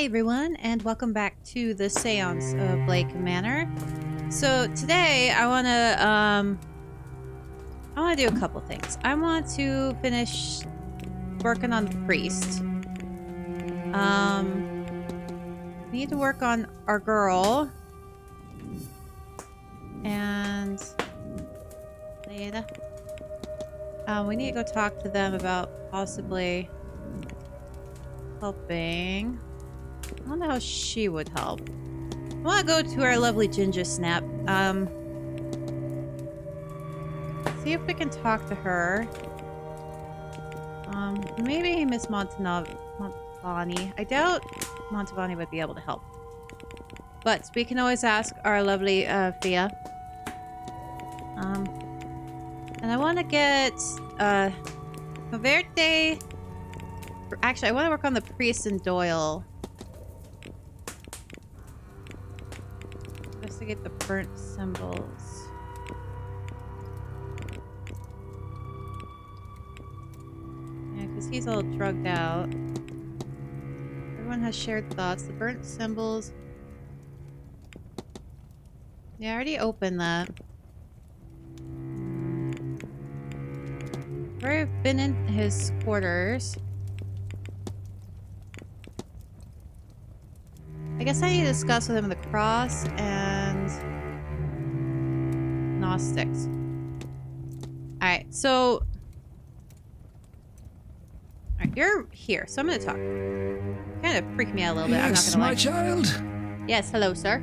Hi everyone, and welcome back to the Séance of Blake Manor. So today I wanna do a couple things. I want to finish working on the priest. We need to work on our girl and Leda. We need to go talk to them about possibly helping. I don't know how she would help. I want to go to our lovely Ginger Snap. See if we can talk to her. Maybe Miss Montavani. I doubt Montavani would be able to help. But we can always ask our lovely Fia. And I want to get Verte. Actually, I want to work on the priest and Doyle. Investigate the burnt symbols. Yeah, because he's all drugged out. Everyone has shared thoughts. The burnt symbols. Yeah, I already opened that. I've been in his quarters. I guess I need to discuss with him the cross and Gnostics. Alright, so... Alright, you're here, so I'm gonna talk. Kind of freaked me out a little bit, Yes, I'm not my gonna lie. child. Yes, hello, sir.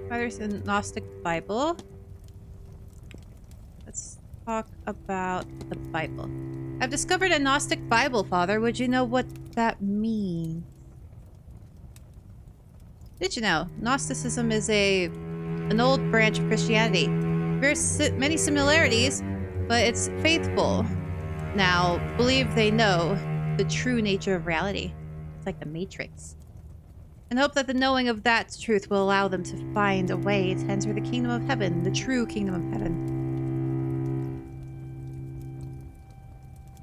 There's a Gnostic Bible. Let's talk about the Bible. I've discovered a Gnostic Bible, Father. Would you know what that means? Did you know? Gnosticism is an old branch of Christianity. There's many similarities, but it's faithful. Now, believe they know the true nature of reality. It's like the Matrix. And hope that the knowing of that truth will allow them to find a way to enter the kingdom of heaven, the true kingdom of heaven.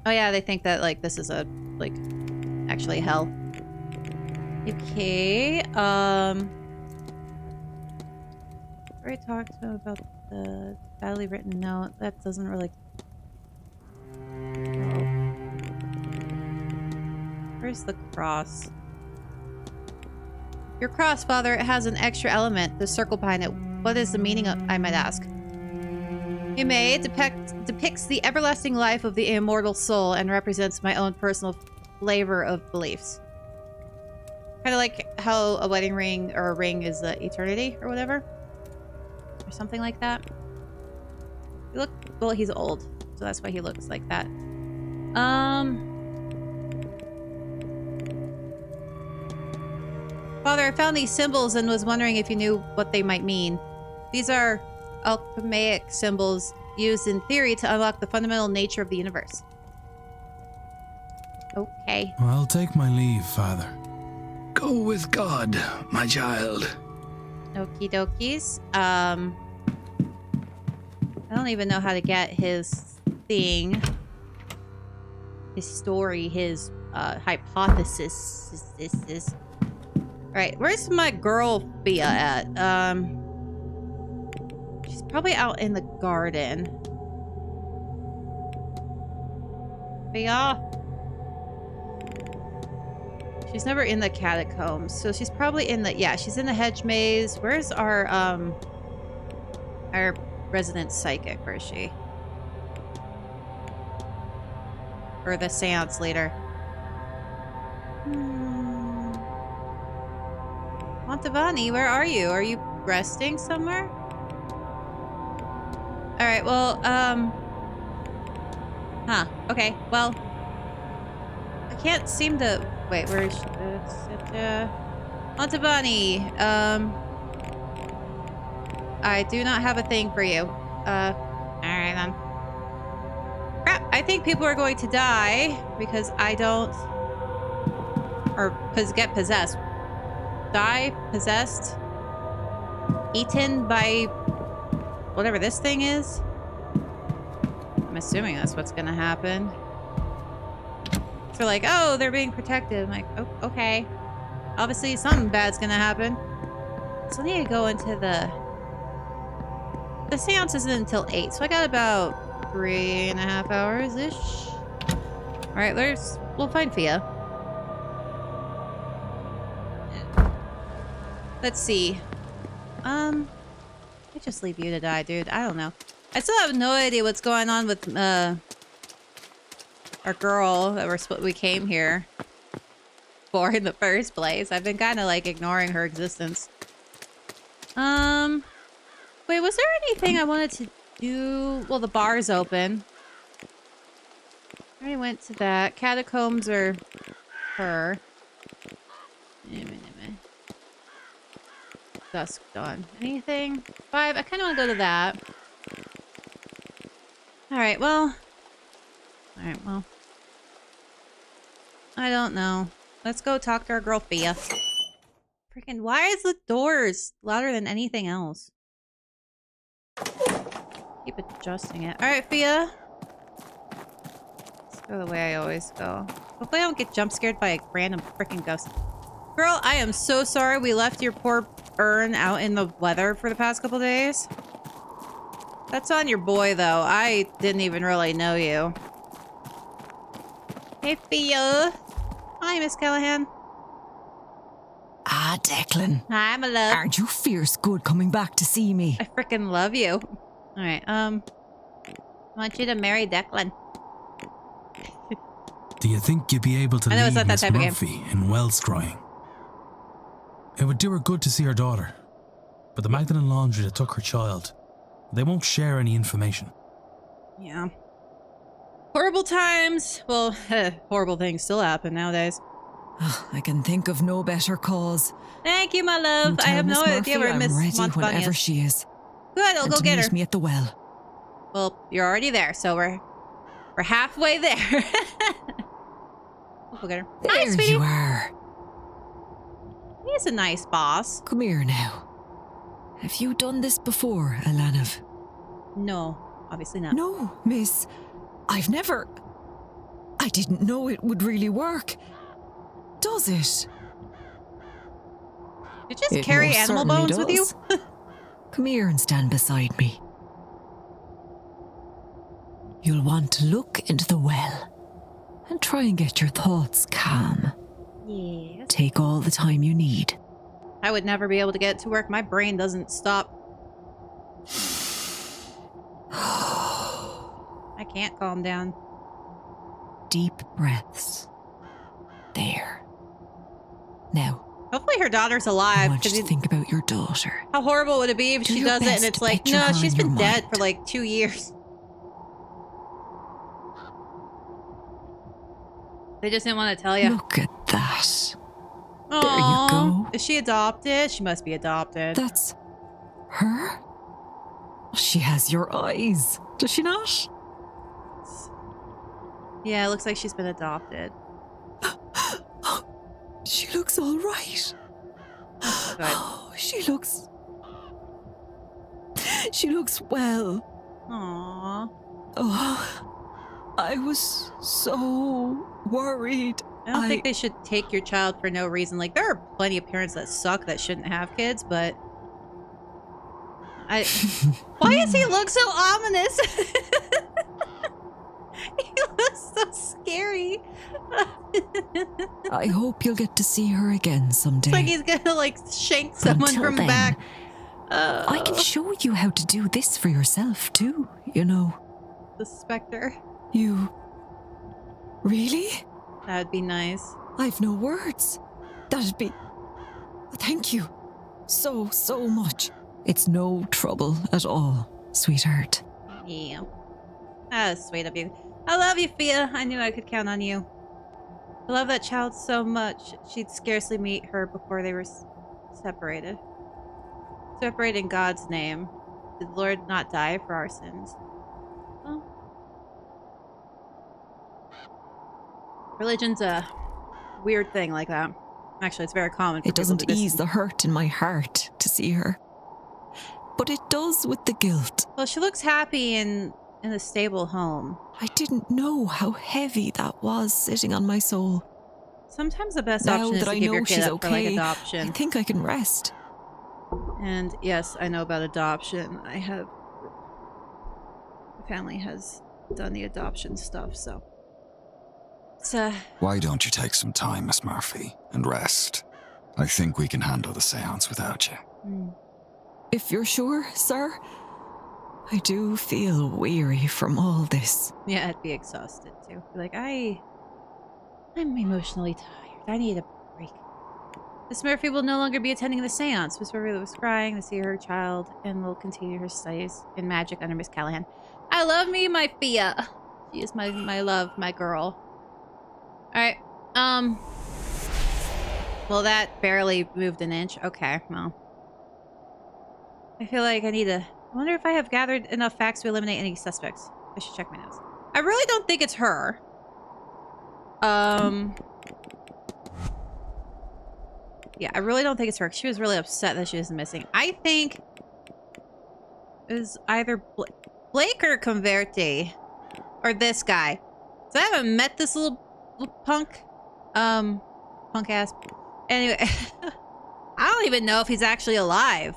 Oh yeah, they think that, like, this is actually hell. Okay, I already talked to him about the badly written note. That doesn't really... Oh. Where's the cross? Your cross, Father, it has an extra element, the circle behind it. What is the meaning of, I might ask? You may depicts the everlasting life of the immortal soul and represents my own personal flavor of beliefs. Kind of like how a wedding ring or a ring is the eternity or whatever. Or something like that. You look, well, he's old, so that's why he looks like that. Father, I found these symbols and was wondering if you knew what they might mean. These are alchemaic symbols used in theory to unlock the fundamental nature of the universe. Okay. I'll take my leave, Father. Go with God, my child. Okie dokies. I don't even know how to get his thing. His story, his hypothesis. Alright, where's my girl Fia at? She's probably out in the garden. Fia? She's never in the catacombs, so she's probably in the... Yeah, she's in the hedge maze. Where's our resident psychic? Where is she? Or the seance leader? Montavani, where are you? Are you resting somewhere? Alright, well, huh, okay, well... I can't seem to... Wait, where is she? Montavani, I do not have a thing for you. Alright then. Crap, I think people are going to die because I don't... Or get possessed. Die, possessed, eaten by whatever this thing is. I'm assuming that's what's gonna happen. They're like, oh, they're being protected. I'm like, oh, okay. Obviously, something bad's gonna happen. So I need to go into the seance isn't until 8, so I got about 3.5 hours-ish. Alright, we'll find Fia. Let's see. I just leave you to die, dude. I don't know. I still have no idea what's going on with our girl that we came here for in the first place. I've been kind of like ignoring her existence. Wait, was there anything I wanted to do? Well, the bar's open. I already went to that. Catacombs are her. Dusk Dawn. Anything? 5. I kind of want to go to that. Alright, well. I don't know. Let's go talk to our girl Fia. Freaking, why is the doors louder than anything else? Keep adjusting it. Alright, Fia. Let's go the way I always go. Hopefully I don't get jump scared by a random freaking ghost. Girl, I am so sorry we left your poor urn out in the weather for the past couple days. That's on your boy, though. I didn't even really know you. Hey, Fia. Hi, Miss Callahan. Ah, Declan. Hi, my love. Aren't you fierce good coming back to see me? I freaking love you. Alright, I want you to marry Declan. Do you think you'd be able to I know it's leave not that Miss type of game. Murphy in Wellscrying? It would do her good to see her daughter, but the Magdalen Laundry that took her child, they won't share any information. Yeah. Horrible times. Well, horrible things still happen nowadays. I can think of no better cause. Thank you, my love. I have no idea where Miss I'm ready Montbonny whenever is. she is. Good, I'll go get her. Meet me at the well. Well, you're already there, so we're halfway there. I'll go get her. Hi, There sweetie. you are. He's a nice boss. Come here now. Have you done this before, Alanav? No, obviously not. No, miss. I've never... I didn't know it would really work. Does it? You just It carry most animal certainly bones with you? does. Come here and stand beside me. You'll want to look into the well and try and get your thoughts calm. Yes. Take all the time you need. I would never be able to get to work. My brain doesn't stop. I can't calm down. Deep breaths. There. Now, Hopefully her daughter's I alive. want you 'Cause to think about your daughter. how horrible would it be if Do she your does it and best it's to like, picture no, her she's in been your dead mind. for like 2 years. They just didn't want to tell you. Look at that. Aww. There you go. Is she adopted? She must be adopted. That's her? She has your eyes, does she not? Yeah, it looks like she's been adopted. She looks all right. Good. Oh, she looks well. Aww. Oh, I was so worried. I don't think they should take your child for no reason. Like, there are plenty of parents that suck that shouldn't have kids, but... Why does he look so ominous? He looks so scary. I hope you'll get to see her again someday. It's like he's gonna, like, shank someone Until from then, back. I can show you how to do this for yourself, too, you know. The specter. You... Really? That'd be nice. I've no words. That'd be... Thank you. So much. It's no trouble at all, sweetheart. Yeah. That's sweet of you. I love you, Fia. I knew I could count on you. I love that child so much. She'd scarcely meet her before they were separated. Separated in God's name. Did the Lord not die for our sins? Well, religion's a weird thing like that. Actually, it's very common for It people doesn't to ease the hurt in my heart to see her. But it does with the guilt. Well, she looks happy in in a stable home. I didn't know how heavy that was sitting on my soul. Sometimes the best Now option is that to I give know your kid she's up for like okay, adoption. I think I can rest. And yes, I know about adoption. My family has done the adoption stuff, so it's Why don't you take some time, Miss Murphy, and rest? I think we can handle the seance without you. If you're sure, sir. I do feel weary from all this. yeah, I'd be exhausted too. Be like, I'm emotionally tired. I need a break. Miss Murphy will no longer be attending the seance. Miss Murphy was crying to see her child and will continue her studies in magic under Miss Callahan. I love me, my Fia. She is my love, my girl. Alright, well, that barely moved an inch. Okay, well. I feel like I need to... I wonder if I have gathered enough facts to eliminate any suspects. I should check my notes. I really don't think it's her. Yeah, I really don't think it's her. She was really upset that she was missing. I think it was either Blake or Converte. Or this guy. So I haven't met this little punk. Punk ass. Anyway. I don't even know if he's actually alive.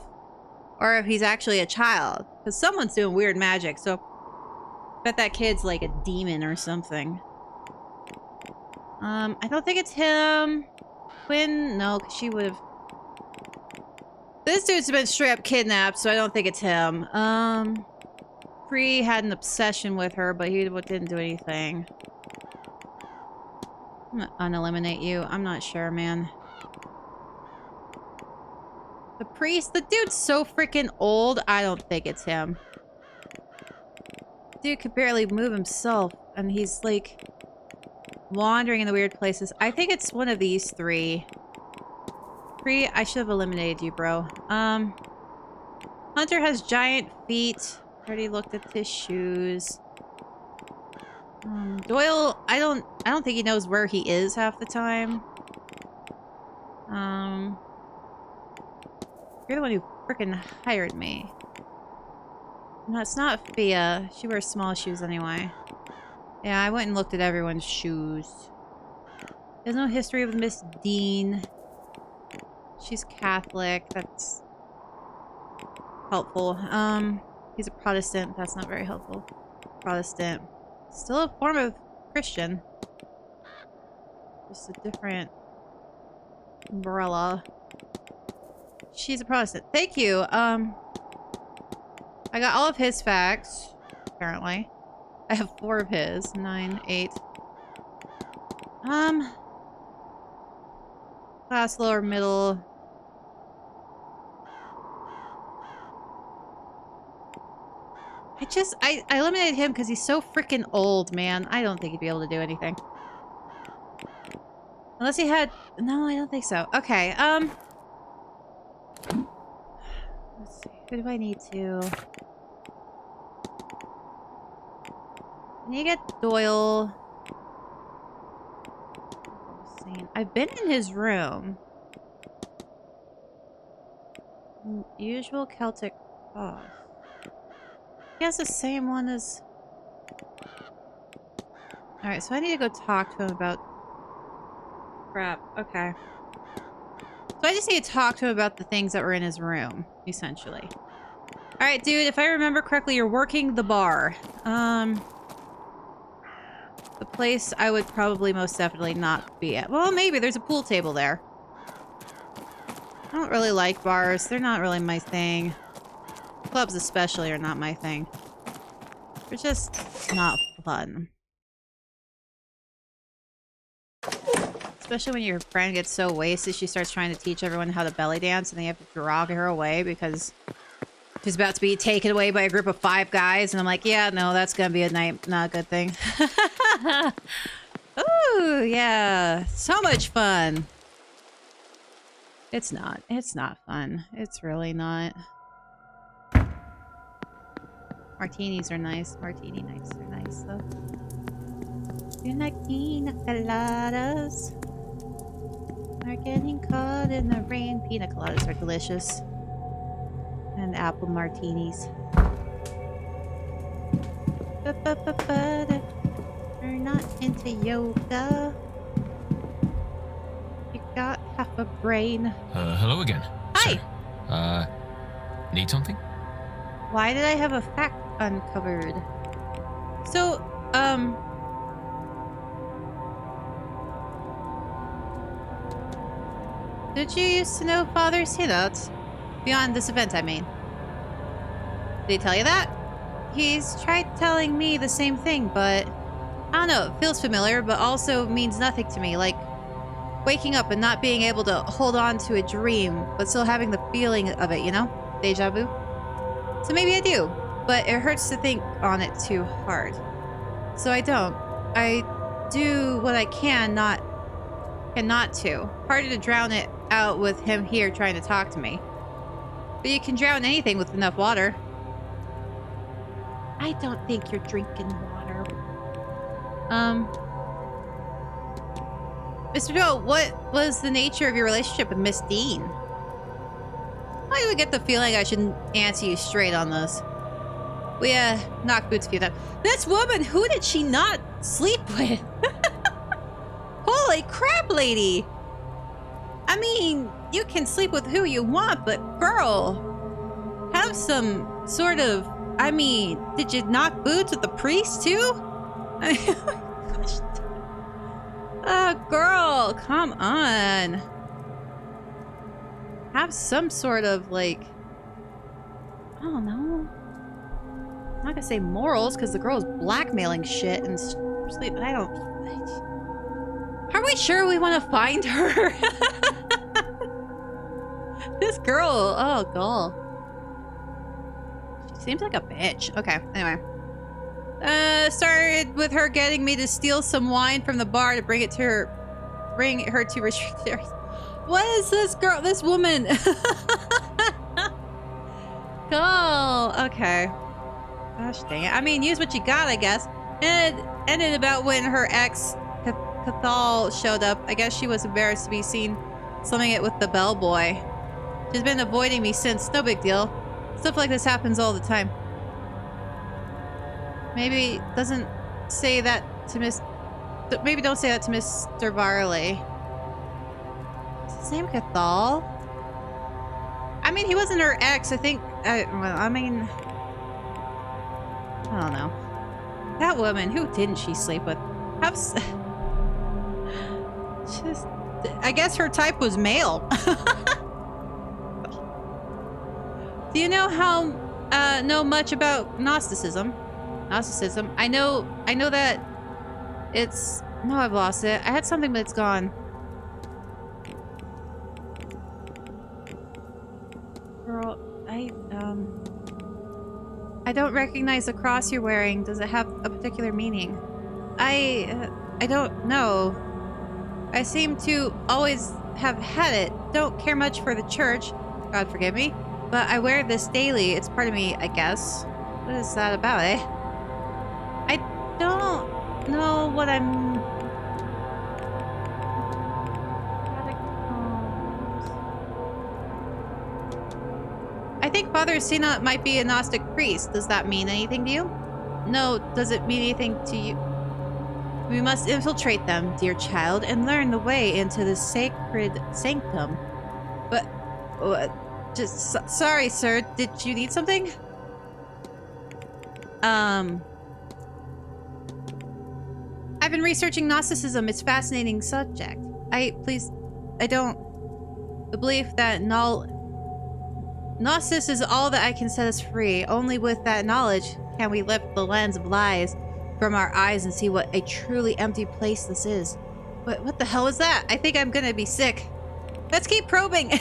Or if he's actually a child. Because someone's doing weird magic. So I bet that kid's like a demon or something. I don't think it's him. Quinn? No, because she would have... This dude's been straight up kidnapped, so I don't think it's him. Free had an obsession with her, but he didn't do anything. I'm gonna uneliminate you. I'm not sure, man. The priest? The dude's so freaking old, I don't think it's him. Dude could barely move himself, and he's like... wandering in the weird places. I think it's one of these three. Free, I should have eliminated you, bro. Hunter has giant feet. Already looked at his shoes. Doyle, I don't think he knows where he is half the time. You're the one who freaking hired me. No, it's not Fia. She wears small shoes anyway. Yeah, I went and looked at everyone's shoes. There's no history of Miss Dean. She's Catholic. That's helpful. He's a Protestant. That's not very helpful. Protestant. Still a form of Christian. Just a different umbrella. She's a Protestant. Thank you. I got all of his facts, apparently. I have 4 of his. 9, 8. Class, lower, middle. I eliminated him because he's so freaking old, man. I don't think he'd be able to do anything. Unless he had... No, I don't think so. Okay, let's see. Who do I need to... I need to get Doyle. I've been in his room. Usual Celtic cough. He has the same one as... Alright, so I need to go talk to him about... Crap, okay. So I just need to talk to him about the things that were in his room, essentially. Alright, dude, if I remember correctly, you're working the bar. The place I would probably most definitely not be at. Well, maybe. There's a pool table there. I don't really like bars. They're not really my thing. Clubs especially are not my thing. They're just not fun. Especially when your friend gets so wasted, she starts trying to teach everyone how to belly dance, and they have to drag her away because she's about to be taken away by a group of 5 guys. And I'm like, yeah, no, that's gonna be not a good thing. Ooh, yeah. So much fun. It's not. It's not fun. It's really not. Martinis are nice. Martini nights are nice, though. Do like pina coladas. Are getting caught in the rain. Pina coladas are delicious. And apple martinis. You're not into yoga. You got half a brain. Hello again. Hi. So, need something? Why did I have a fact uncovered? So, did you used to know Father Séance? Beyond this event, I mean. Did he tell you that? He's tried telling me the same thing, but I don't know, it feels familiar, but also means nothing to me. Like waking up and not being able to hold on to a dream, but still having the feeling of it, you know? Deja vu. So maybe I do, but it hurts to think on it too hard. So I don't. I do what I can not to. Harder to drown it out with him here trying to talk to me. But you can drown anything with enough water. I don't think you're drinking water. Mr. Joe, what was the nature of your relationship with Miss Dean? I would get the feeling I should answer you straight on this. We, knocked boots a few times. This woman, who did she not sleep with? Holy crap, lady! I mean, you can sleep with who you want, but girl, have some sort of... I mean, did you knock boots with the priest, too? I mean, oh, girl, come on. Have some sort of, like... I don't know. I'm not gonna say morals, because the girl's blackmailing shit and sleep. I don't... Are we sure we want to find her? This girl, oh, God. She seems like a bitch. Okay, anyway. Started with her getting me to steal some wine from the bar to bring her to restricted areas. What is this girl, this woman? Cool, okay. Gosh dang it. I mean, use what you got, I guess. And it ended about when her ex, Cathal, showed up. I guess she was embarrassed to be seen slumming it with the bellboy. She's been avoiding me since. No big deal. Stuff like this happens all the time. Maybe doesn't say that to Miss... Maybe don't say that to Mr. Varley. Is his name Cathal? I mean, he wasn't her ex. I think... well, I mean... I don't know. That woman, who didn't she sleep with? Just... I guess her type was male. Do you know know much about Gnosticism? Gnosticism. I know that it's... No, I've lost it. I had something, but it's gone. Girl, I don't recognize the cross you're wearing. Does it have a particular meaning? I don't know. I seem to always have had it. Don't care much for the church. God forgive me. But I wear this daily. It's part of me, I guess. What is that about, eh? I don't know what I'm... I think Father Sina might be a Gnostic priest. Does that mean anything to you? No, does it mean anything to you? We must infiltrate them, dear child, and learn the way into the sacred sanctum. But... sorry, sir. Did you need something? I've been researching Gnosticism. It's a fascinating subject. The belief that Gnosis is all that can set us free. Only with that knowledge can we lift the lens of lies from our eyes and see what a truly empty place this is. But what the hell is that? I think I'm gonna be sick. Let's keep probing.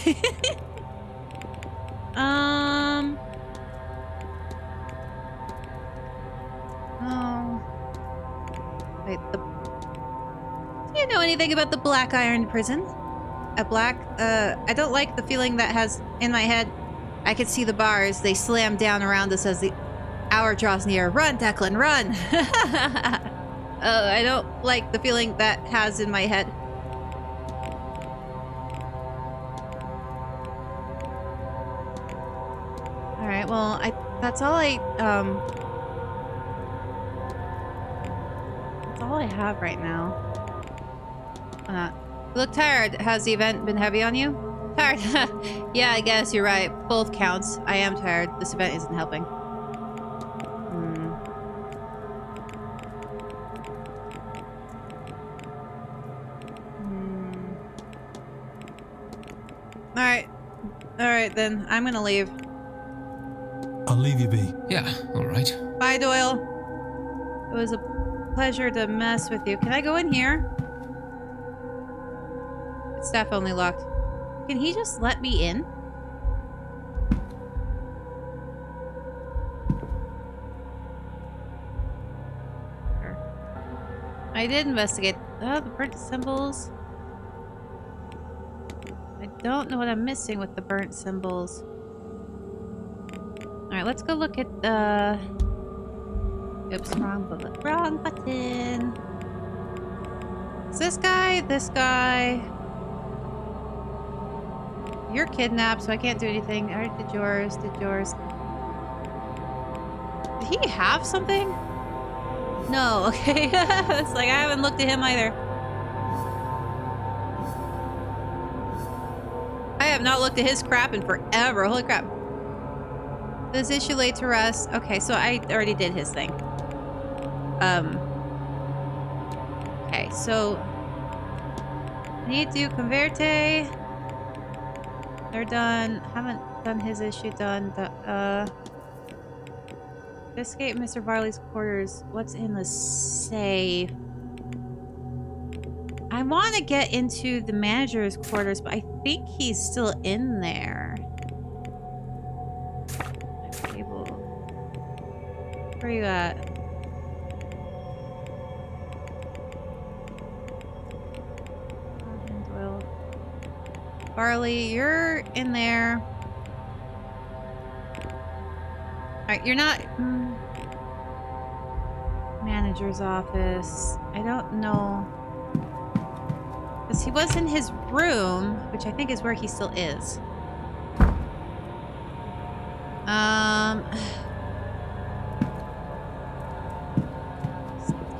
Oh. Wait, do you know anything about the Black Iron Prison? I don't like the feeling that has in my head. I can see the bars. They slam down around us as the hour draws near. Run, Declan, run! I don't like the feeling that has in my head. Alright, well, that's all all I have right now. Why not? You look tired. Has the event been heavy on you? Tired? Yeah, I guess you're right. Both counts. I am tired. This event isn't helping. Alright then. I'm gonna leave. I'll leave you be. Yeah, alright. Bye, Doyle. It was a pleasure to mess with you. Can I go in here? It's staff only locked. Can he just let me in? Sure. I did investigate. Oh, the burnt symbols. I don't know what I'm missing with the burnt symbols. Alright, let's go look at the... Oops, wrong bullet. Wrong button. Is this guy? This guy? You're kidnapped, so I can't do anything. Alright, did yours. Did yours. Did he have something? No, okay. It's like I haven't looked at him either. I have not looked at his crap in forever. Holy crap. This issue laid to rest. Okay, so I already did his thing. Okay, so need to converte. They're done. Haven't done his issue done. Escape Mr. Varley's quarters. What's in the safe? I want to get into the manager's quarters, but I think he's still in there. Where are you at? Doyle. Barley, you're in there. Alright, you're not... Manager's office. I don't know. Because he was in his room, which I think is where he still is.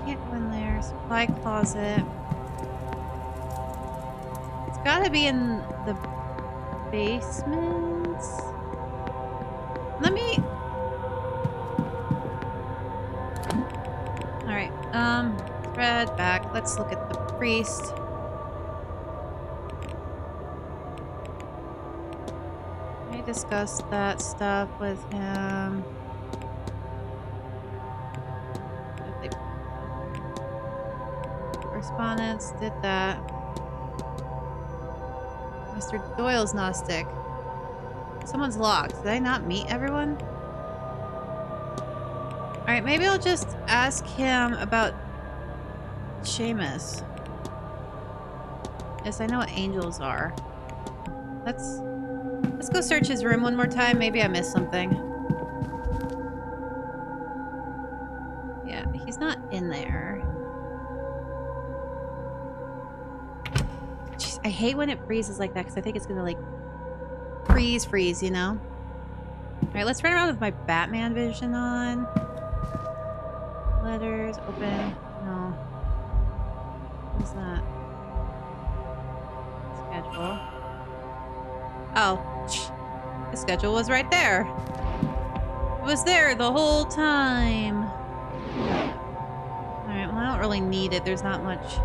Can't go in there. Supply closet. It's gotta be in the basement. Let me... Alright, thread back. Let's look at the priest. I discussed that stuff with him. Correspondence, did that. Mr. Doyle's Gnostic. Someone's locked. Did I not meet everyone? Alright, maybe I'll just ask him about Seamus. Yes, I know what angels are. Let's go search his room one more time. Maybe I missed something. Yeah, he's not in there. Jeez, I hate when it freezes like that because I think it's gonna like freeze, you know? Alright, let's run around with my Batman vision on. Letters, open. No. What's that? Schedule. Oh. The schedule was right there. It was there the whole time. Alright, well I don't really need it. There's not much.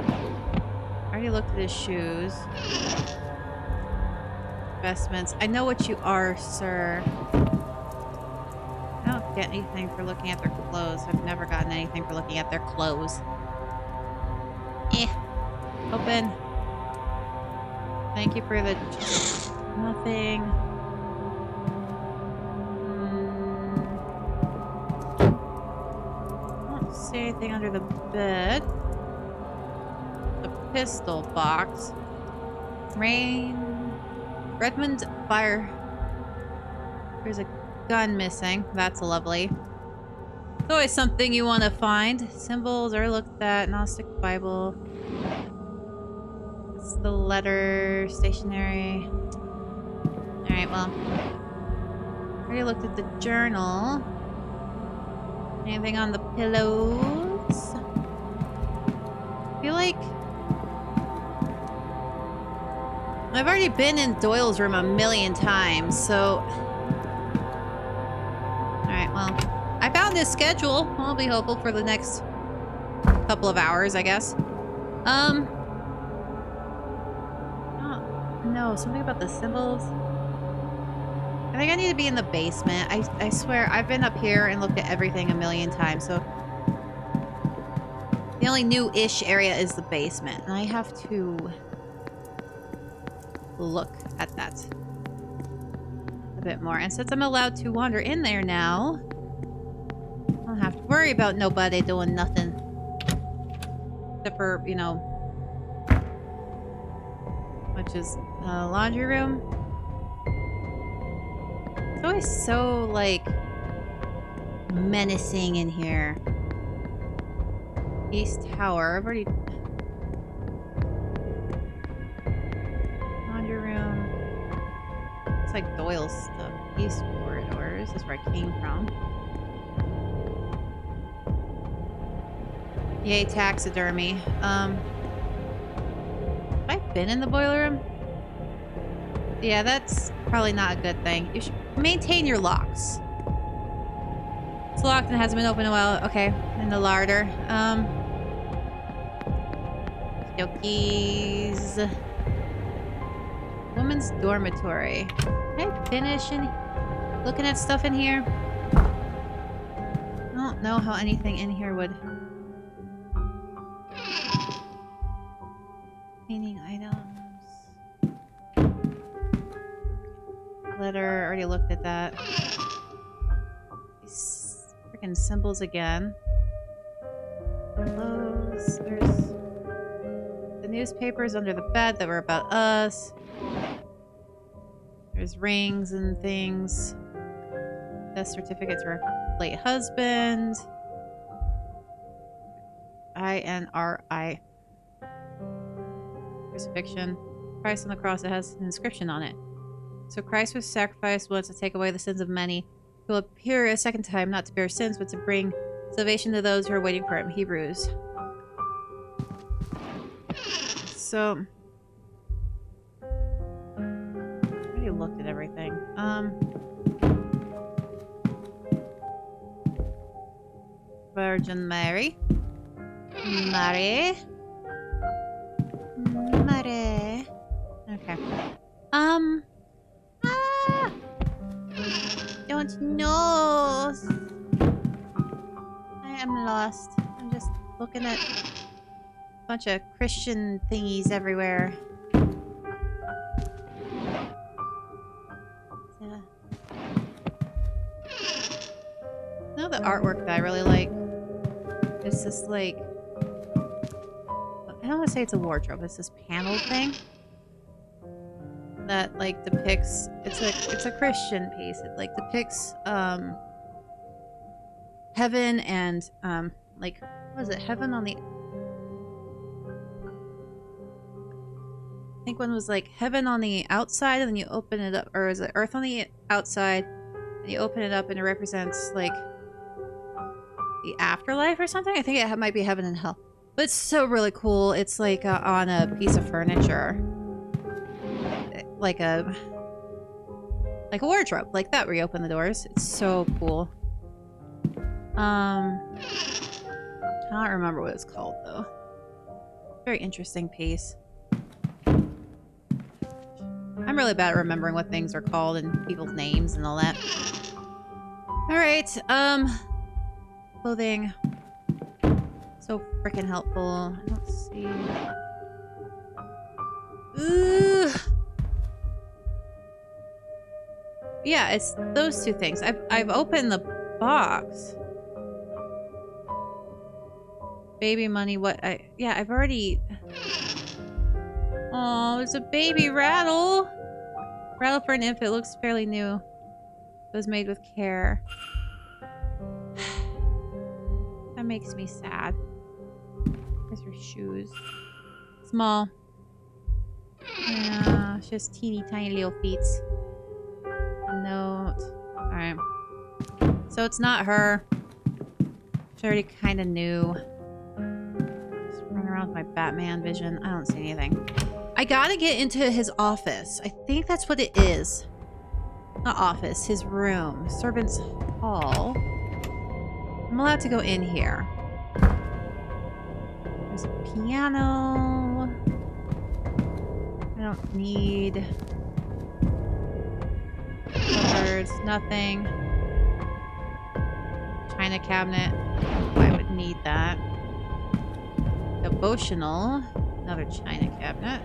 I already looked at his shoes. Investments. I know what you are, sir. I don't get anything for looking at their clothes. I've never gotten anything for looking at their clothes. Open. Thank you for the... Nothing. I don't see anything under the bed. The pistol box. Redmond fire. There's a gun missing. That's lovely. It's always something you want to find. Symbols are looked at. Gnostic Bible. It's the letter. Stationery. Alright, well. Already looked at the journal. Anything on the pillows? like... I've already been in Doyle's room a million times, so... Alright, well... I found his schedule. I'll be hopeful for the next couple of hours, I guess. Oh, no, something about the symbols. I think I need to be in the basement. I swear, I've been up here and looked at everything a million times, so... The only new-ish area is the basement, and I have to look at that a bit more. And since I'm allowed to wander in there now, I don't have to worry about nobody doing nothing. Except for, you know, which is laundry room. It's always so, like, menacing in here. East Tower. I've already... Laundry room. It's like Doyle's stuff. East corridors. This is where I came from. Yay, taxidermy. Have I been in the boiler room? Yeah, that's probably not a good thing. You should maintain your locks. It's locked and it hasn't been opened in a while. Okay, in the larder. Yokies. Women's dormitory. Can I finish looking at stuff in here? I don't know how anything in here would... Painting items. Letter, already looked at that. These freaking symbols again. Clothes. There's the newspapers under the bed that were about us. There's rings and things. Death certificates for late husband. INRI. Crucifixion. Christ on the cross, it has an inscription on it. So Christ was sacrificed once to take away the sins of many. He will appear a second time, not to bear sins, but to bring salvation to those who are waiting for him. Hebrews. So... I already looked at everything. Virgin Mary. Mary. Mary. Okay. Don't know. I am lost. I'm just looking at a bunch of Christian thingies everywhere. Now the artwork that I really like is this, like, I don't want to say it's a wardrobe. It's this panel thing that, like, depicts... It's a Christian piece. It, like, depicts heaven and like, what is it? Heaven on the... I think one was like heaven on the outside, and then you open it up, or is it earth on the outside, and you open it up, and it represents, like, the afterlife or something. I think it might be heaven and hell. But it's so really cool. It's like on a piece of furniture. Like a wardrobe. Like that, where you open the doors. It's so cool. I don't remember what it's called, though. Very interesting piece. I'm really bad at remembering what things are called and people's names and all that. Alright, clothing. So freaking helpful. I don't see... Ooh. Yeah, it's those two things. I've opened the box. Baby money, what yeah, I've already... Oh, it's a baby rattle. Rattle for an infant, looks fairly new. It was made with care. That makes me sad. There's her shoes. Small. Yeah, it's just teeny tiny little feet. Note. Alright. So it's not her. Which I already kind of knew. Just run around with my Batman vision. I don't see anything. I gotta get into his office. I think that's what it is. Not office, his room. Servants' hall. I'm allowed to go in here. There's a piano. I don't need... cupboards, nothing. China cabinet. I would need that. Devotional. Another china cabinet.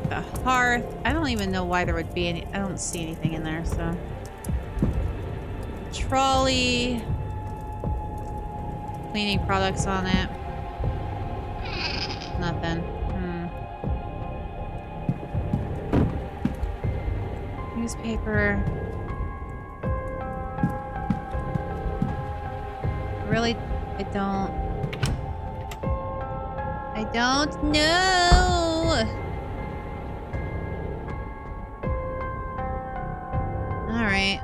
The hearth. I don't even know why there would be any. I don't see anything in there, so. Trolley. Cleaning products on it. Nothing. Newspaper. Really, I don't know. All right.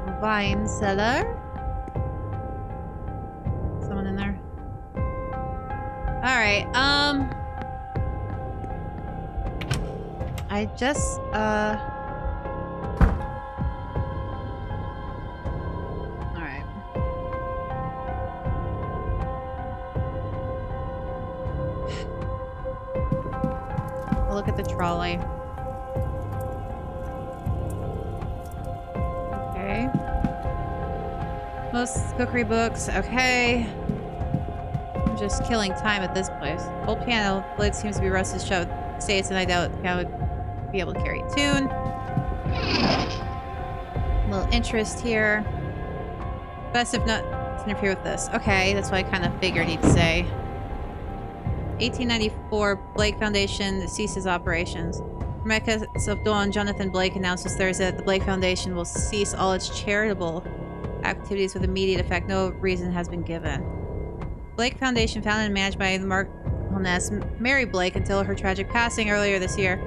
The wine cellar. Someone in there. All right. I just look at the trolley. Okay. Most cookery books. Okay. I'm just killing time at this place. Old piano. Blade seems to be rusted shut. States, and I doubt the piano would be able to carry a tune. A little interest here. Best if not to interfere with this. Okay, that's what I kind of figured he'd say. 1894, Blake Foundation ceases operations. Rebecca of Dawn, Jonathan Blake announces Thursday that the Blake Foundation will cease all its charitable activities with immediate effect. No reason has been given. Blake Foundation, founded and managed by the Marchioness Mary Blake until her tragic passing earlier this year,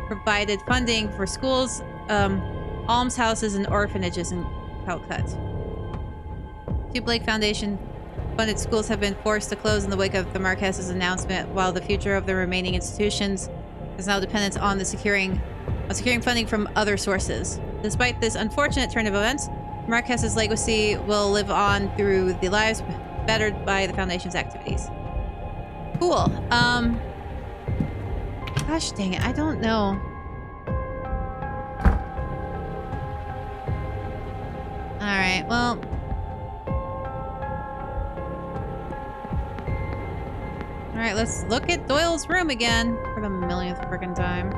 provided funding for schools, almshouses, and orphanages in Calcutta. Two Blake Foundation funded schools have been forced to close in the wake of the Marquess's announcement, while the future of the remaining institutions is now dependent on securing funding from other sources. Despite this unfortunate turn of events, Marquess's legacy will live on through the lives bettered by the Foundation's activities. Cool. Gosh dang it, I don't know. Alright, well... Alright, let's look at Doyle's room again for the millionth friggin' time.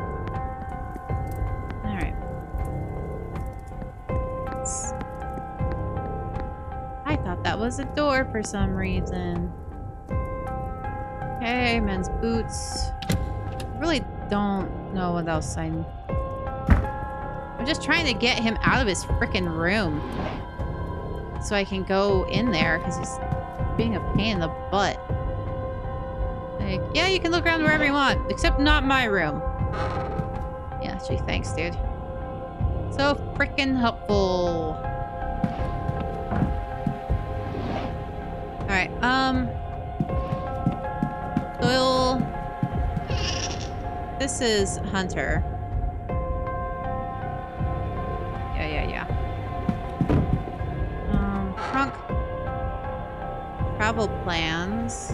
Alright. I thought that was a door for some reason. Okay, men's boots. I really don't know what else I'm just trying to get him out of his frickin' room. So I can go in there, because he's being a pain in the butt. Like, yeah, you can look around wherever you want, except not my room. Yeah, gee, thanks, dude. So frickin' helpful. Alright, Doyle. This is Hunter. Yeah. Trunk. Travel plans.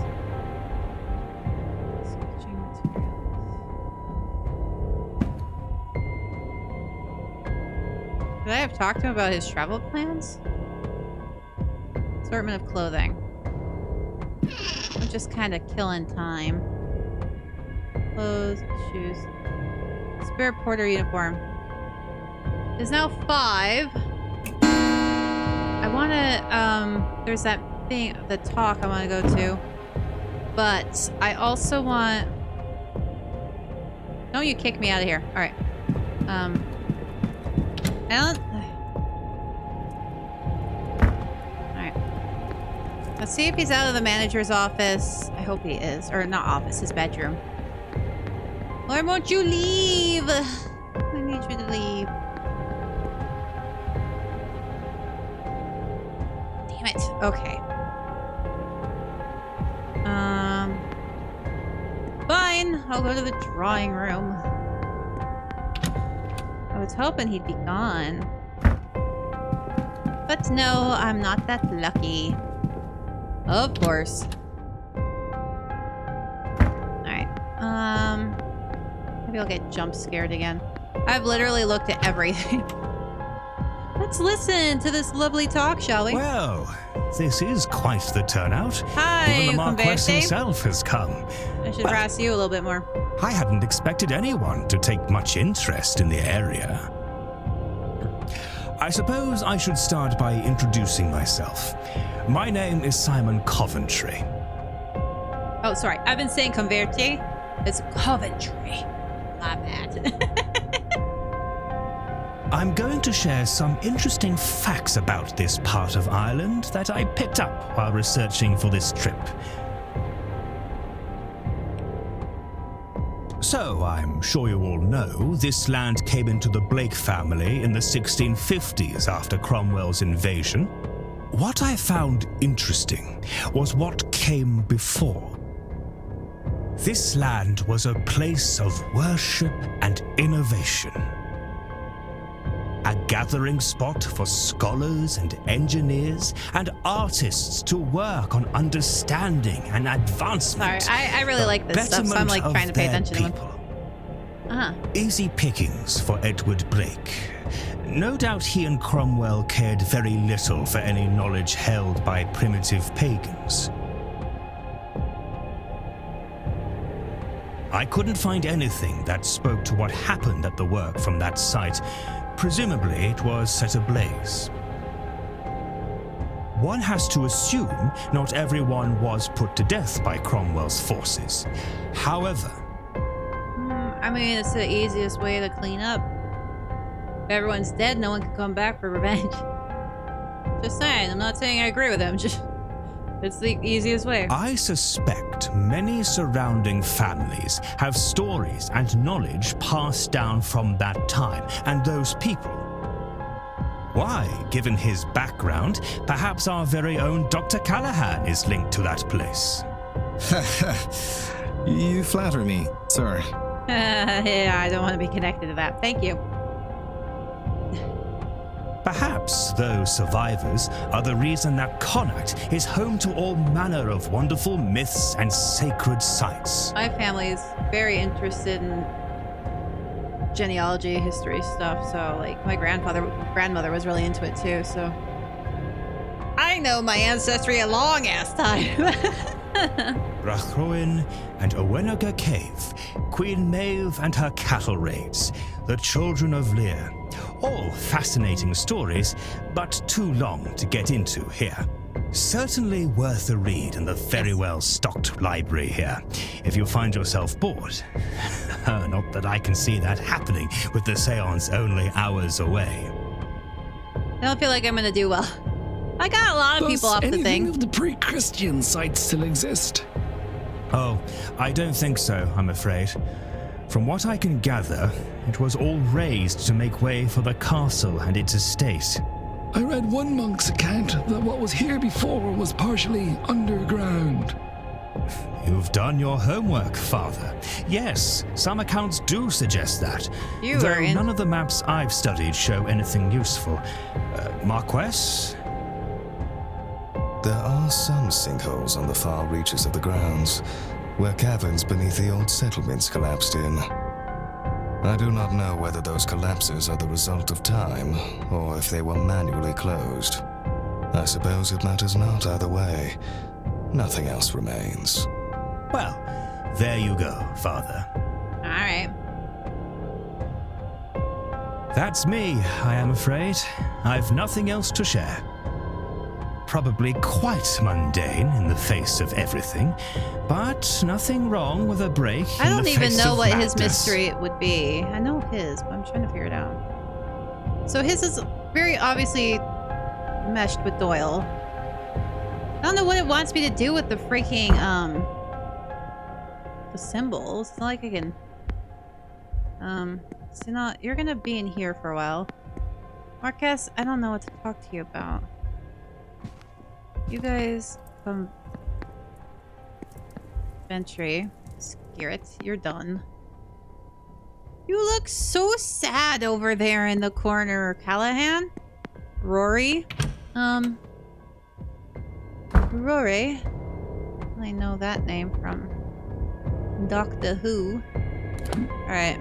Sketching materials. Could I have talked to him about his travel plans? Assortment of clothing. I'm just kind of killing time. Clothes, shoes. Spare porter uniform. It's now 5. I want to, there's that thing, the talk I want to go to. But I also want... No, you kicked me out of here. Alright. I don't... Alright. Let's see if he's out of the manager's office. I hope he is. Or not office, his bedroom. Why won't you leave? I need you to leave. Right. Okay. Fine. I'll go to the drawing room. I was hoping he'd be gone. But no, I'm not that lucky. Of course. Alright. Maybe I'll get jump scared again. I've literally looked at everything. Let's listen to this lovely talk, shall we? Well, this is quite the turnout. Hi, Even the Marquess Converte. himself has come. I should harass you a little bit more. I hadn't expected anyone to take much interest in the area. I suppose I should start by introducing myself. My name is Simon Coventry. Oh, sorry. I've been saying Converte. It's Coventry. My bad. I'm going to share some interesting facts about this part of Ireland that I picked up while researching for this trip. So, I'm sure you all know, this land came into the Blake family in the 1650s after Cromwell's invasion. What I found interesting was what came before. This land was a place of worship and innovation. A gathering spot for scholars and engineers and artists to work on understanding and advancement. Sorry, I really like this stuff, so I'm like trying to pay attention to them. Uh-huh. Easy pickings for Edward Blake. No doubt he and Cromwell cared very little for any knowledge held by primitive pagans. I couldn't find anything that spoke to what happened at the work from that site. Presumably, it was set ablaze. One has to assume not everyone was put to death by Cromwell's forces. However, I mean, it's the easiest way to clean up. If everyone's dead, no one can come back for revenge. Just saying. I'm not saying I agree with him. Just it's the easiest way. I suspect many surrounding families have stories and knowledge passed down from that time and those people. Why, given his background, perhaps our very own Dr. Callahan is linked to that place. You flatter me, sir. Yeah, I don't want to be connected to that. Thank you. Perhaps those survivors are the reason that Connacht is home to all manner of wonderful myths and sacred sites. My family is very interested in genealogy, history stuff, so like my grandmother was really into it too, so I know my ancestry a long ass time. Rathroin and Owenaga Cave, Queen Maeve and her cattle raids, the Children of Lear. All fascinating stories, but too long to get into here. Certainly worth a read in the very well-stocked library here, if you find yourself bored. Not that I can see that happening with the Séance only hours away. I don't feel like I'm gonna do well. I got a lot of people off the anything thing. of the pre-Christian sites still exist? Oh, I don't think so, I'm afraid. From what I can gather, it was all razed to make way for the castle and its estate. I read one monk's account that what was here before was partially underground. You've done your homework, Father. Yes, some accounts do suggest that. You though are in. none of the maps I've studied show anything useful. Marquess? There are some sinkholes on the far reaches of the grounds, where caverns beneath the old settlements collapsed in. I do not know whether those collapses are the result of time, or if they were manually closed. I suppose it matters not either way. Nothing else remains. Well, there you go, Father. Alright. That's me, I am afraid. I've nothing else to share. Probably quite mundane in the face of everything, but nothing wrong with a break. I don't even know what his madness. mystery would be. I know his, but I'm trying to figure it out. So his is very obviously meshed with Doyle. I don't know what it wants me to do with the freaking, the symbols. It's not like I can, so not, you're gonna be in here for a while. Marquez, I don't know what to talk to you about. You guys come. Ventry. Garrett, you're done. You look so sad over there in the corner, Callahan. Rory. Rory. I know that name from Doctor Who. Alright.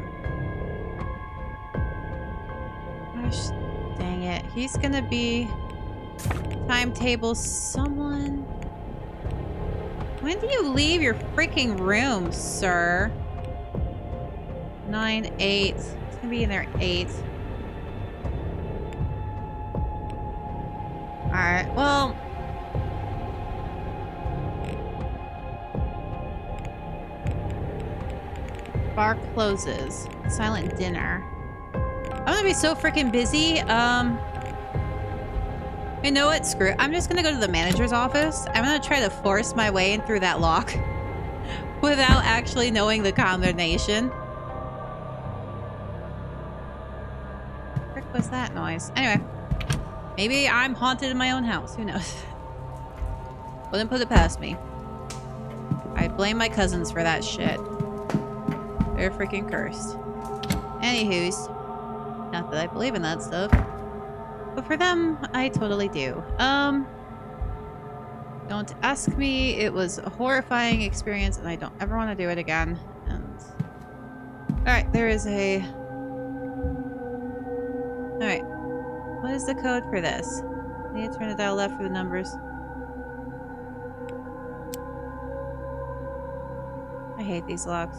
Gosh dang it. He's gonna be timetable someone. When do you leave your freaking room, sir? 9, 8. It's gonna be in there 8. Alright, well. Bar closes. Silent dinner. I'm gonna be so freaking busy. You know what? Screw it. I'm just gonna go to the manager's office. I'm gonna try to force my way in through that lock without actually knowing the combination. What the frick was that noise? Anyway, maybe I'm haunted in my own house. Who knows? Wouldn't put it past me. I blame my cousins for that shit. They're freaking cursed. Anywho's, not that I believe in that stuff. But for them, I totally do. Don't ask me. It was a horrifying experience and I don't ever want to do it again. And alright, there is a... Alright. What is the code for this? I need to turn the dial left for the numbers. I hate these locks.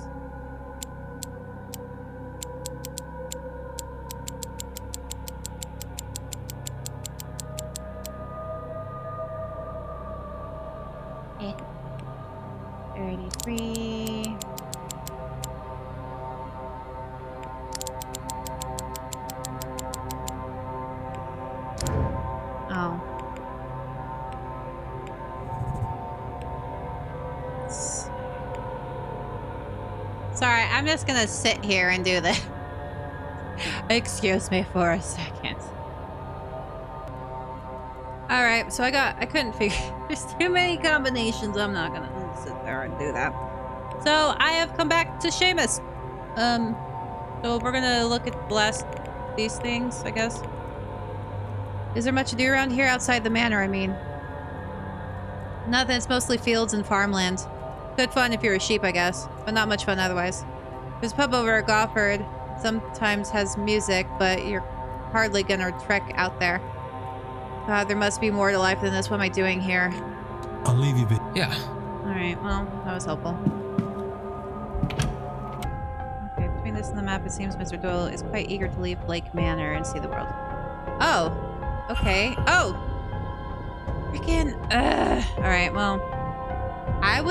Eh. 33. Oh. Sorry, I'm just gonna sit here and do this. Excuse me for a second. Alright, so I couldn't figure. There's too many combinations. I'm not gonna sit there and do that. So I have come back to Seamus. So we're gonna look at the last these things, I guess. Is there much to do around here outside the manor, I mean? Nothing, it's mostly fields and farmland. Good fun if you're a sheep, I guess, but not much fun otherwise. There's a pub over at Gofford. Sometimes has music, but you're hardly gonna trek out there. God, there must be more to life than this. What am I doing here? I'll leave you be. Yeah. Alright, well, that was helpful. Okay, between this and the map, it seems Mr. Doyle is quite eager to leave Blake Manor and see the world. Oh! Okay. Oh! Freaking... Alright, well... I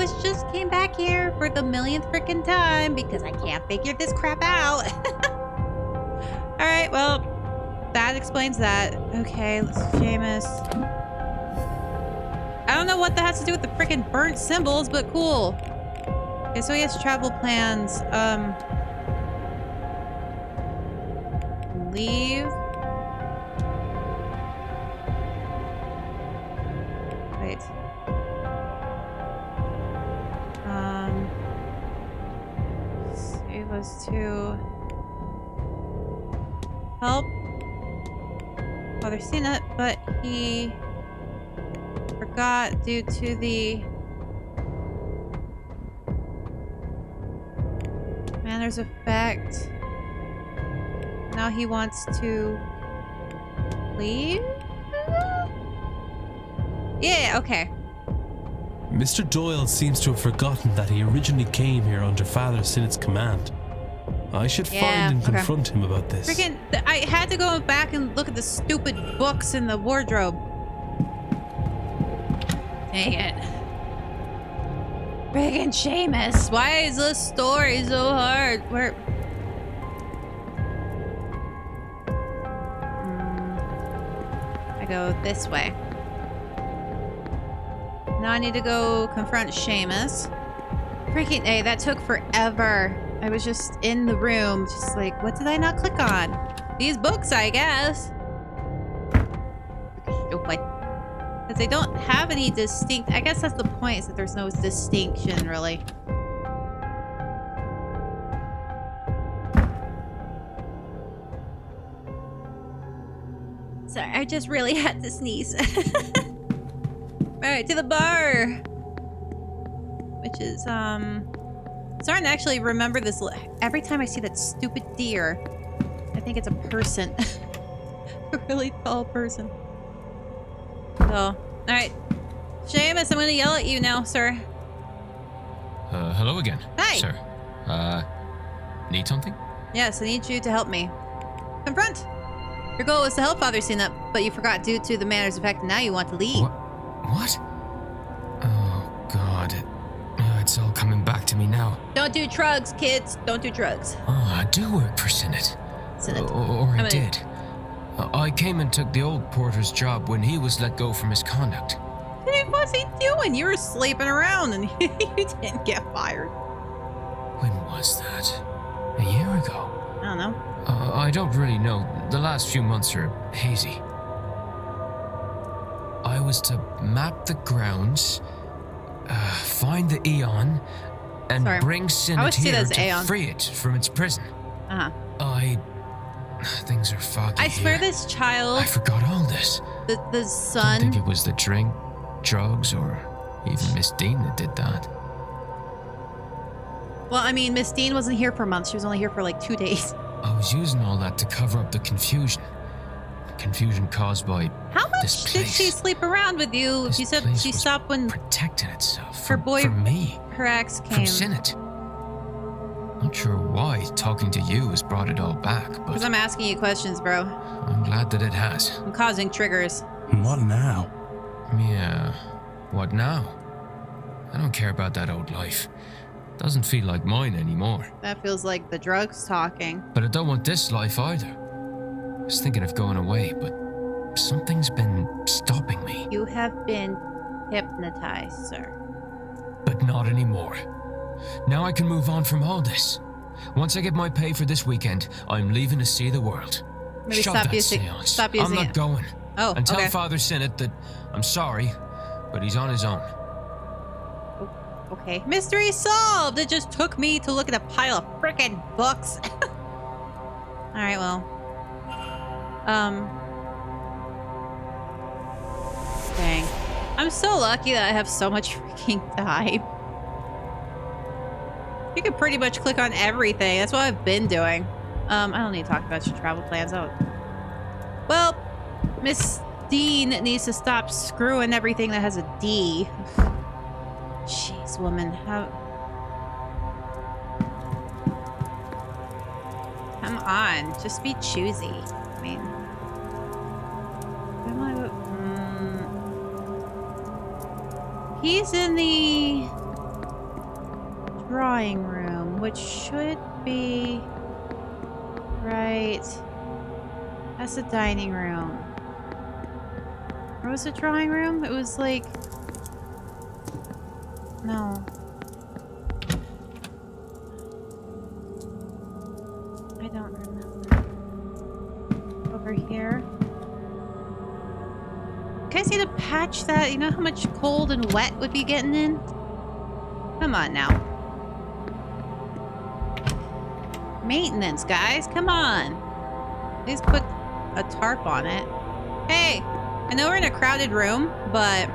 came back here for the millionth freaking time because I can't figure this crap out. Alright, well... That explains that. Okay, let's Seamus. I don't know what that has to do with the freaking burnt symbols, but cool. Okay, so he has travel plans. Leave. Wait. It was to help Father Sina, but he forgot due to the Manor's effect. Now he wants to leave? Yeah, okay. Mr. Doyle seems to have forgotten that he originally came here under Father Sinnett's command. I should find and confront him about this. Freaking, I had to go back and look at the stupid books in the wardrobe. Dang it. Friggin' Seamus, why is this story so hard? Where... I go this way. Now I need to go confront Seamus. Freaking A, that took forever. I was just in the room, just like, what did I not click on? These books, I guess. Stupid. Because they don't have any distinct... I guess that's the point, is that there's no distinction, really. Sorry, I just really had to sneeze. Alright, to the bar! Which is, starting to actually remember this. Every time I see that stupid deer, I think it's a person. A really tall person. So, alright. Seamus, I'm gonna yell at you now, sir. Hello again. Hi. Sir. Need something? Yes, I need you to help me. Confront! Your goal was to help Father Sinop, but you forgot due to the Manor's effect, and now you want to leave. What? Oh, God. It's all coming back to me now. Don't do drugs, kids. Don't do drugs. Oh, I do work for Sinnott. Or I did. I came and took the old porter's job when he was let go for misconduct. What's he doing? You were sleeping around and you didn't get fired. When was that? A year ago? I don't know. I don't really know. The last few months are hazy. I was to map the grounds, find the Aeon, and bring Sinnott here to free it from its prison. Things are foggy. I swear this child... I forgot all this. The son... I don't think it was the drink, drugs, or even Miss Dean that did that. Well, I mean, Miss Dean wasn't here for months. She was only here for like 2 days. I was using all that to cover up the confusion. Confusion caused by How much this place. did she sleep around with you? She said she stopped when... protecting itself her boy... from me. Her ex came. From Sinnott. Not sure why talking to you has brought it all back, but... Because I'm asking you questions, bro. I'm glad that it has. I'm causing triggers. What now? Yeah. What now? I don't care about that old life. Doesn't feel like mine anymore. That feels like the drugs talking. But I don't want this life either. I was thinking of going away, but something's been stopping me. You have been hypnotized, sir. But not anymore. Now I can move on from all this. Once I get my pay for this weekend, I'm leaving to see the world. Maybe Shut stop that using seance. Stop using I'm not going. Oh, and tell okay. Father Sinnott that I'm sorry, but he's on his own. Okay. Mystery solved! It just took me to look at a pile of frickin' books. Alright, well. Dang. I'm so lucky that I have so much freaking time. You can pretty much click on everything. That's what I've been doing. I don't need to talk about your travel plans. Well, Miss Dean needs to stop screwing everything that has a D. Jeez, woman. Come on. Just be choosy. I mean... He's in the... drawing room, which should be... Right... That's the dining room. Or was it drawing room? It was like... No. I don't remember. Over here. You guys need to patch that. You know how much cold and wet would be getting in? Come on now. Maintenance, guys. Come on. Please put a tarp on it. Hey, I know we're in a crowded room, but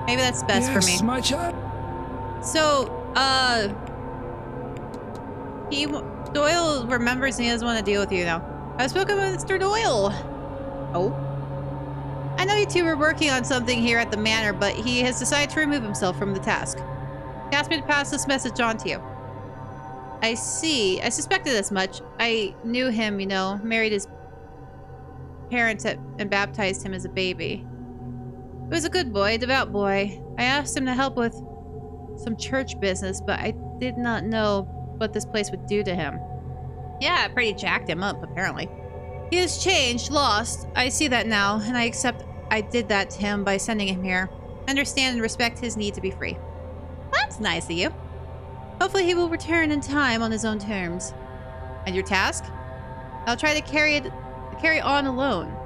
maybe that's best for me. Yes, my child. So, Doyle remembers and he doesn't want to deal with you now. I've spoken with Mr. Doyle. Oh. I know you two were working on something here at the manor, but he has decided to remove himself from the task. He asked me to pass this message on to you. I see. I suspected as much. I knew him, you know, married his parents and baptized him as a baby. He was a good boy, a devout boy. I asked him to help with some church business, but I did not know what this place would do to him. Yeah, it pretty jacked him up, apparently. He has changed, lost. I see that now, and I accept I did that to him by sending him here. I understand and respect his need to be free. That's nice of you. Hopefully he will return in time on his own terms. And your task? I'll try to carry on alone.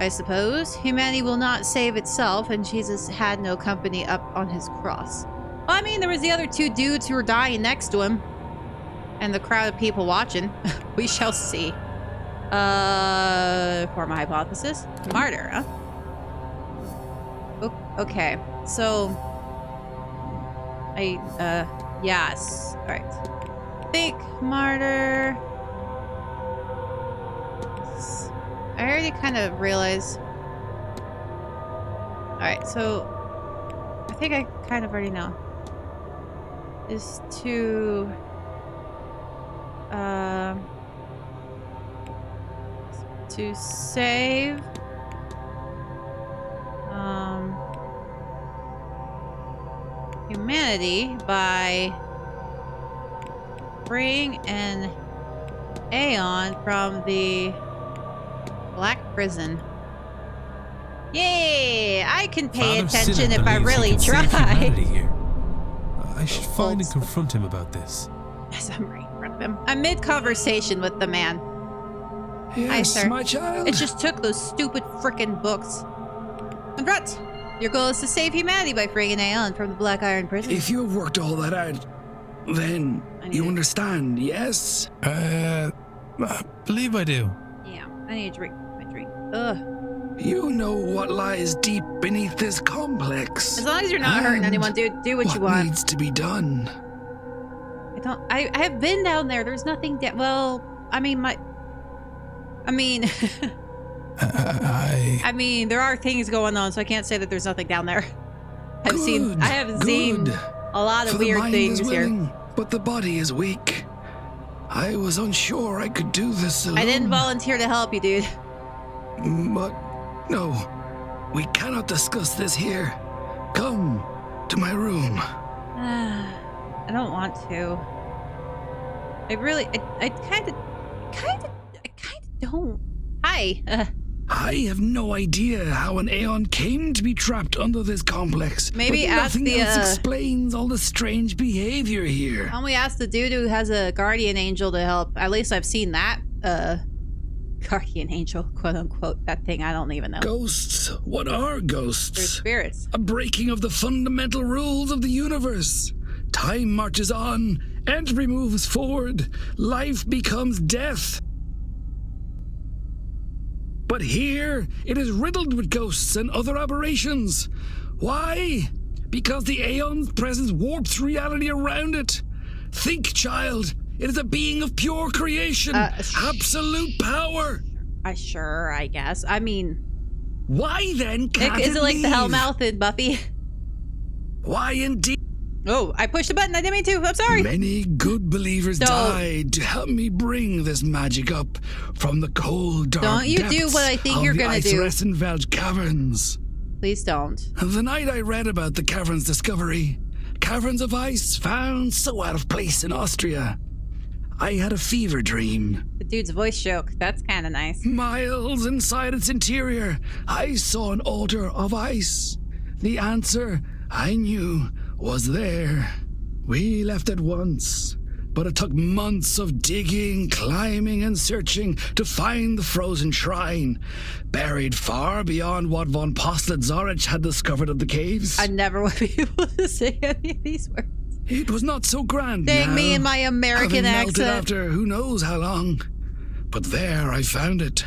I suppose. Humanity will not save itself, and Jesus had no company up on his cross. Well, I mean, there was the other two dudes who were dying next to him. And the crowd of people watching. We shall see. For my hypothesis. Martyr, huh? Okay, so... yes. Alright. Think martyr... I already kind of realized... Alright, so... I think I kind of already know. Is to... to save... humanity by freeing an Aeon from the Black Prison. Yay! I can pay attention if I really try. I should find and confront him about this. Yes, I'm right in front of him. I'm mid-conversation with the man. Yes, hi, sir. My child. It just took those stupid frickin' books. Congrats! Your goal is to save humanity by freeing an Aeon from the Black Iron Prison. If you have worked all that out, then you understand, yes? I believe I do. Yeah, I need a drink. My drink. Ugh. You know what lies deep beneath this complex. As long as you're not hurting anyone, dude, do what you want. What needs to be done? I have been down there. There's nothing well, I mean, I mean, there are things going on, so I can't say that there's nothing down there. I have seen a lot of weird things here. But the body is weak. I was unsure I could do this alone. I didn't volunteer to help you, dude. But no, we cannot discuss this here. Come to my room. I don't want to. I kind of don't. Hi. I have no idea how an Aeon came to be trapped under this complex. Maybe but ask nothing else explains all the strange behavior here. Why don't we ask the dude who has a guardian angel to help? At least I've seen that. Guardian angel, quote unquote. That thing I don't even know. Ghosts? What are ghosts? They're spirits. A breaking of the fundamental rules of the universe. Time marches on. Entropy moves forward. Life becomes death. But here, it is riddled with ghosts and other aberrations. Why? Because the Aeon's presence warps reality around it. Think, child. It is a being of pure creation. Absolute power. Sure, I guess. I mean... Why then can't is it like the Hellmouth in Buffy? Why indeed? Oh, I pushed the button. I didn't mean to. I'm sorry. Many good believers died to help me bring this magic up from the cold, dark Don't you do what I think you're going to do. Iceressenfeld caverns. Please don't. The night I read about the caverns' discovery, caverns of ice found so out of place in Austria, I had a fever dream. The dude's voice shook. That's kind of nice. Miles inside its interior, I saw an altar of ice. The answer, I knew, was there. We left at once, but it took months of digging, climbing, and searching to find the frozen shrine, buried far beyond what von Postled-Zorich had discovered of the caves. I never would be able to say any of these words. It was not so grand. Dang me and my American accent. After who knows how long, but there I found it.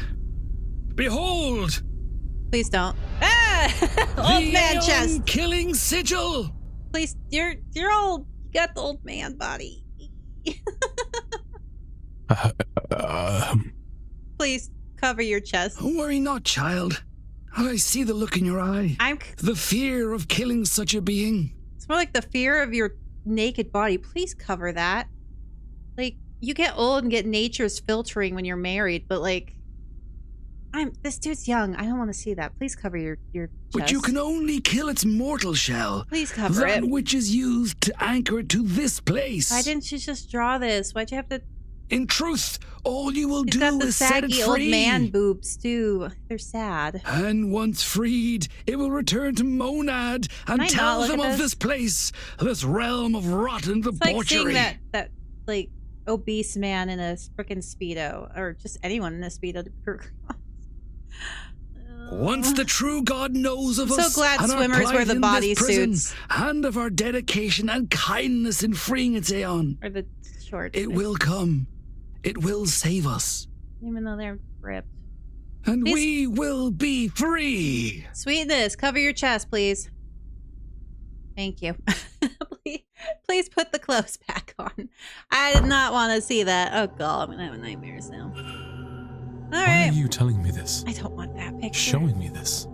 Behold! Please don't. Old man chest. Killing sigil. Please, you're old. You got the old man body. Please cover your chest. Worry not, child. I see the look in your eye. The fear of killing such a being. It's more like the fear of your naked body. Please cover that. Like, you get old and get nature's filtering when you're married, but like, this dude's young. I don't want to see that. Please cover your chest. But you can only kill its mortal shell. Please cover it. That which is used to anchor it to this place. Why didn't you just draw this? Why'd you have to... In truth, all you will He's do got the is set it saggy free. old man boobs, too. They're sad. And once freed, it will return to Monad and tell them of this place, this realm of rotten debauchery. It's like seeing that like, obese man in a frickin' Speedo. Or just anyone in a Speedo, to be perfectly honest. Once the true God knows of I'm us so glad and swimmers our wear the plight in this prison, bodysuits. and of our dedication and kindness in freeing its Aeon, Or the shorts. it will come. It will save us. Even though they're ripped. And Please. we will be free. Sweetness, cover your chest, please. Thank you. please put the clothes back on. I did not want to see that. Oh god, I'm gonna have nightmares now. Why Alright. are you telling me this? I don't want that picture. Showing me this?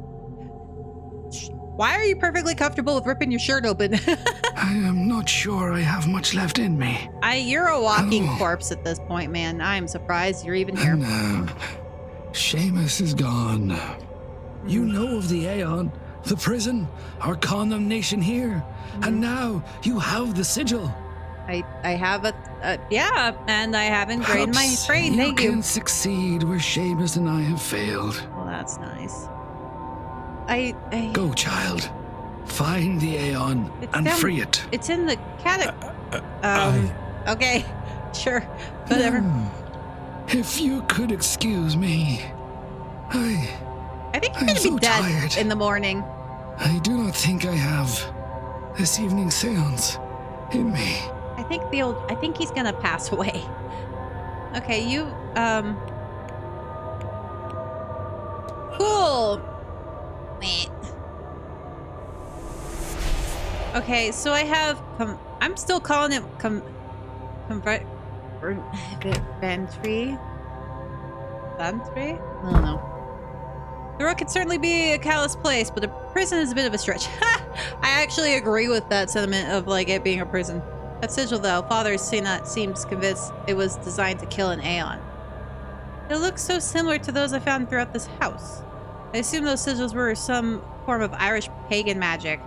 Why are you perfectly comfortable with ripping your shirt open? I am not sure I have much left in me. You're a walking corpse at this point, man. I am surprised you're even here. And Seamus is gone. You know of the Aeon, the prison, our condemnation here, and now you have the sigil. I have yeah, and I have engraved my brain. Thank you. You can succeed where Seamus and I have failed. Well, that's nice. Go, child. Find the Aeon and free it. It's in the okay, sure, whatever. If you could excuse me, I think you're gonna be dead tired. In the morning. I do not think I have this evening's seance in me. I think he's gonna pass away. Okay, you cool. Wait. Okay, so I have I'm still calling it Bantry? Bantry? I don't know. The road could certainly be a callous place, but a prison is a bit of a stretch. I actually agree with that sentiment of like it being a prison. That sigil, though, Father seems convinced it was designed to kill an Aeon. It looks so similar to those I found throughout this house. I assume those sigils were some form of Irish pagan magic.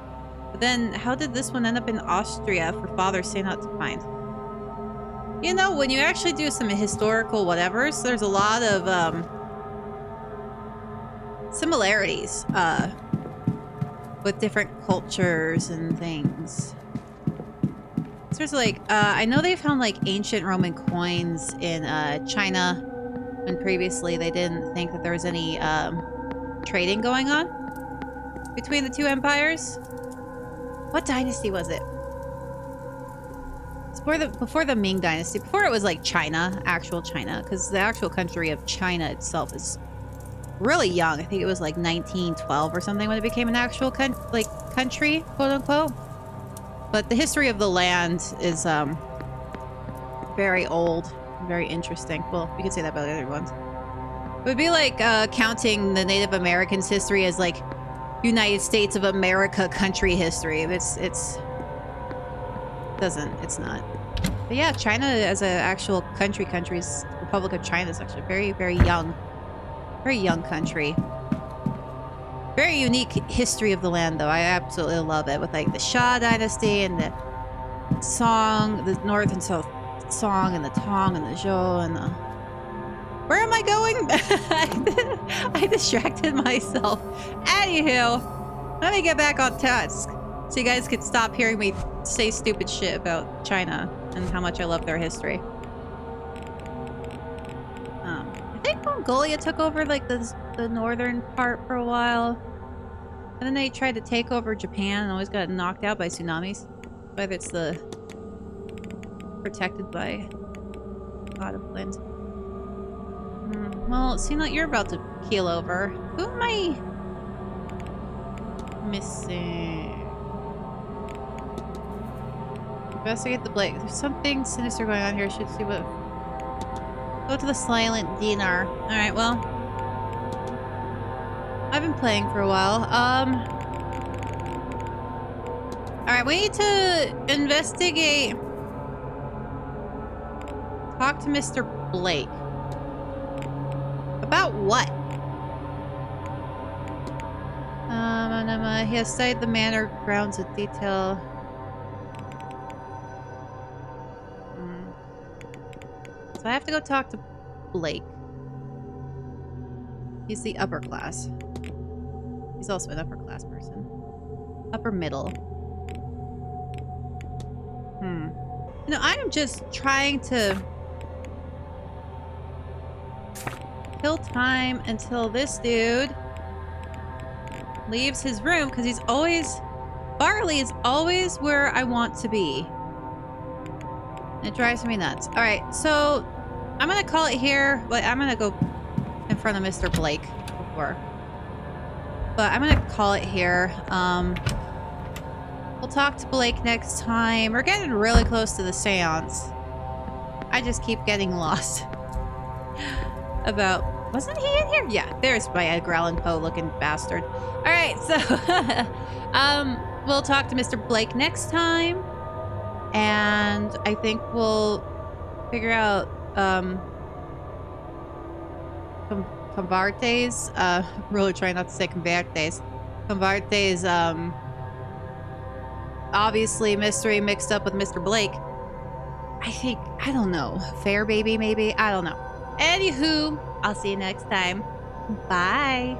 But then, how did this one end up in Austria for Father Senat to find? You know, when you actually do some historical whatevers, there's a lot of similarities with different cultures and things. So there's like, I know they found like ancient Roman coins in China when previously they didn't think that there was any trading going on between the two empires. What dynasty was it? It's before the Ming dynasty, before it was like China, actual China, because the actual country of China itself is really young. I think it was like 1912 or something when it became an actual country, quote unquote. But the history of the land is very old, very interesting. Well, you could say that about the other ones. It would be like counting the Native Americans' history as like United States of America country history. It's not. But yeah, China as an actual country's Republic of China is actually very, very young country. Very unique history of the land, though. I absolutely love it with like the Shah dynasty and the Song, the North and South Song, and the Tong and the Zhou and the. Where am I going? I distracted myself. Anywho, let me get back on task so you guys can stop hearing me say stupid shit about China and how much I love their history. I think Mongolia took over like the northern part for a while, and then they tried to take over Japan and always got knocked out by tsunamis. Whether it's the protected by God of Wind. Well, it seems like you're about to keel over. Who am I missing? Investigate the Blake. There's something sinister going on here. Should see what. Go to the Silent Dinar. Alright, well. I've been playing for a while. Alright, we need to investigate. Talk to Mr. Blake. About what? He has studied the manor grounds in detail. So I have to go talk to Blake. He's the upper class. He's also an upper class person. Upper middle. You know, I am just trying to kill time until this dude leaves his room because he's always... Barley is always where I want to be. It drives me nuts. All right, so I'm going to call it here. But I'm going to go in front of Mr. Blake before. But I'm going to call it here. We'll talk to Blake next time. We're getting really close to the seance. I just keep getting lost. About... Wasn't he in here? Yeah, there's my Edgar Allan Poe looking bastard. All right, so... we'll talk to Mr. Blake next time. And I think we'll figure out... Convarte's... really trying not to say Convarte's. Convarte's, obviously mystery mixed up with Mr. Blake. I don't know. Fair baby, maybe? I don't know. Anywho, I'll see you next time. Bye.